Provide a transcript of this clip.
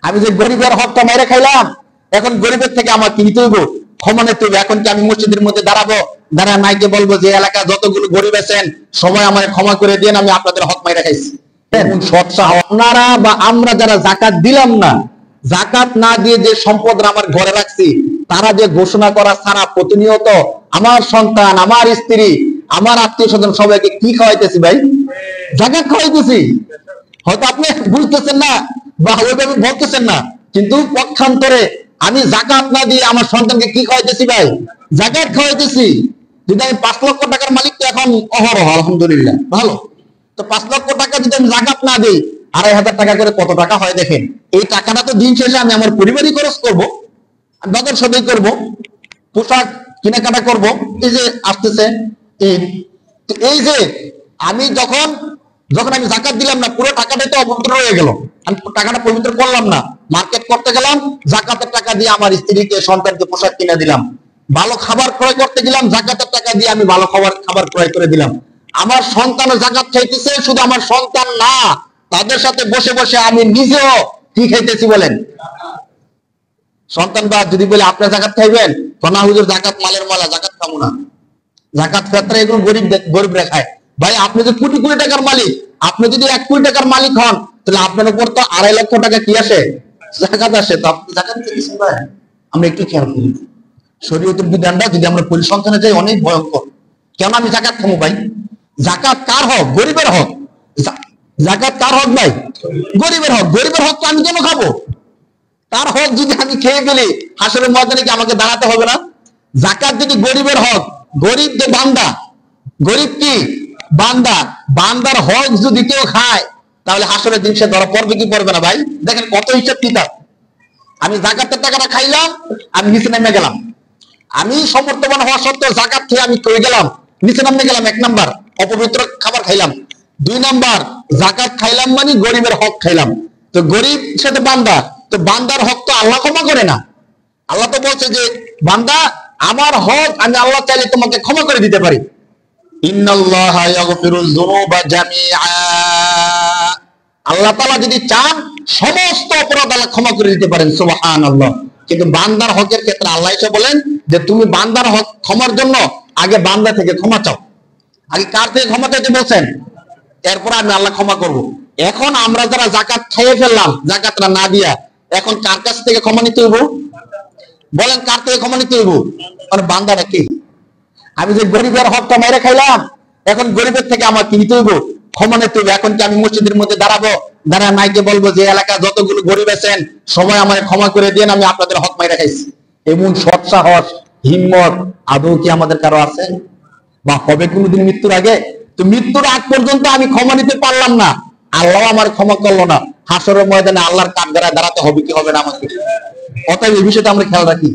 আমি যে গরিবের হকটা মেরে খাইলাম, এখন গরিবের থেকে আমার কি নিতে হইব? ক্ষমা নিতে হইব। এখন কি আমি মসজিদের মধ্যে দাঁড়াবো, দাঁড়া মাইকে বলবো যে এলাকা যতগুলো গরিব আছেন সবাই আমার ক্ষমা করে দিন, আমি আপনাদের হক মেরে খাইছি? আপনারা বা আমরা যারা জাকাত দিলাম না, জাকাত না দিয়ে যে সম্পদ আমার ঘরে রাখছি, তারা যে ঘোষণা করা ছাড়া প্রতিনিয়ত আমার সন্তান, আমার স্ত্রী, আমার আত্মীয় স্বজন সবাইকে কি খাওয়াইতেছি ভাই? জাকাত খাওয়াইতেছি। হয়তো আপনি বুঝতেছেন না বা ওইভাবে বলতেছেন না, কিন্তু পক্ষান্তরে আমি জাকাত না দিয়ে আমার সন্তানকে কি খাওয়াইতেছি ভাই? জাকাত খাওয়াইতেছি। যদি আমি 5 লক্ষ টাকার মালিক, তো এখন অহরহ আলহামদুলিল্লাহ ভালো। তো 5 লক্ষ টাকা যদি আমি জাকাত না দিই, 2,500 টাকা করে কত টাকা হয় দেখেন। এই টাকাটা তো দিন শেষে আমি আমার পরিবারই খরচ করবো, বাজার সদাই করবো, পোশাক কেনাকাটা করব। এই যে আসতেছে ঈদ, এই যে আমি যখন আমি জাকাত দিলাম না, পুরো টাকাটাই তো অপবিত্র হয়ে গেল। আমি টাকাটা পবিত্র করলাম না। মার্কেট করতে গেলাম, জাকাতের টাকা দিয়ে আমার স্ত্রীকে, সন্তানকে পোশাক কিনে দিলাম। ভালো খাবার ক্রয় করতে গেলাম, জাকাতের টাকা দিয়ে আমি ভালো খাবার ক্রয় করে দিলাম। আমার সন্তানও জাকাত খাইতেছে। শুধু আমার সন্তান না, তাদের সাথে বসে বসে আমি নিজেও কি খাইতেছি বলেন? সন্তান বা যদি বলে আপনি জাকাত খাইবেন, না হুজুর জাকাত মালের মালা, জাকাত খাবো না। জাকাত ফেতরা এগুলো গরিব রেখায়। ভাই আপনি যে কোটি কোটি টাকার মালিক, আপনি যদি 1 কোটি টাকার মালিক হন, তাহলে আপনার উপর তো 2.5 লক্ষ টাকা কি আসে? জাকাত আসে। তো আপনি জাকাত দিচ্ছেন ভাই? আমরা একটু খেয়াল করি, শরীয়তের বিধানটা যদি আমরা পরিসংখ্যানে যাই অনেক ভয়ঙ্কর। কেন আমি জাকাত খাবো ভাই? জাকাত কার হক? গরিবের হক। জাকাত কার হক ভাই? গরিবের হক। গরিবের হক তো আমি কেন খাবো? তার হক যদি আমি খেয়ে গেলি, হাসরের ময়দানে কি আমাকে দাঁড়াতে হবে না? জাকাত যদি গরিবের হক, গরিব তো বান্দা, গরিব কি বান্দা, বান্দার হক যদি কেউ খায়, তাহলে হাসরের দিন সে ধরা পড়বে কি পড়বে না ভাই? দেখেন কত হিসাব কিতাব। আমি জাকাতের টাকাটা খাইলাম, আমি নিচে নেমে গেলাম। আমি সমর্থবান হওয়া সত্ত্বেও জাকাত খেয়ে আমি কই গেলাম? নিচে নামে গেলাম। 1 নাম্বার অপবিত্র খাবার খাইলাম। 2 নাম্বার জাকাত খাইলাম মানে গরিবের হক খাইলাম। তো গরিব সাথে বান্দা, তো বান্দার হক তো আল্লাহ ক্ষমা করে না। আল্লাহ তো বলছে যে বান্দা আমার হক আমি আল্লাহ চাইলে তোমাকে ক্ষমা করে দিতে পারি। ইন্নাল্লাহা ইয়াগফিরুয যুনুবা জামিআ। আল্লাহ তাআলা যদি চান সমস্ত অপরাধ আল্লাহ ক্ষমা করে দিতে পারেন, সুবহানাল্লাহ। কিন্তু বান্দার হকের ক্ষেত্রে আল্লাহ এসে বলেন যে তুমি বান্দার হক ক্ষমার জন্য আগে বান্দা থেকে ক্ষমা চাও। আগে কার থেকে ক্ষমা চাইতে বলছেন? এরপর আমি আল্লাহ ক্ষমা করব। এখন আমরা যারা জাকাত খেয়ে ফেললাম, জাকাতটা না দিয়া, এখন কার কাছ থেকে ক্ষমা নিতে হইব? বলেন কার থেকে ক্ষমা নিতে হইব? মানে বান্দাটা কি? আমি যে গরিবের হকটা মেরে খাইলাম, এখন গরিবের থেকে আমার কি নিতে হইব? ক্ষমা নিতে হইব। এখন কি আমি মসজিদের মধ্যে দাঁড়াবো, দাঁড়া মাইকে বলবো যে এলাকা যতগুলো গরিব আছেন সবাই আমার ক্ষমা করে দিন, আমি আপনাদের হক মেরে খাইছি? এমন সৎ সাহস, হিম্মত আদৌ কি আমাদের কারো আছে বা হবে কোনোদিন মৃত্যুর আগে? তো মৃত্যুর আগ পর্যন্ত আমি ক্ষমা নিতে পারলাম না, আল্লাহ আমার ক্ষমা করলো না, হাসরের ময়দানে আল্লাহর কাঠগড়ায় দাঁড়াতে হবে কি হবে না আমাকে? অতএব এই বিষয়টা আমরা খেয়াল রাখি।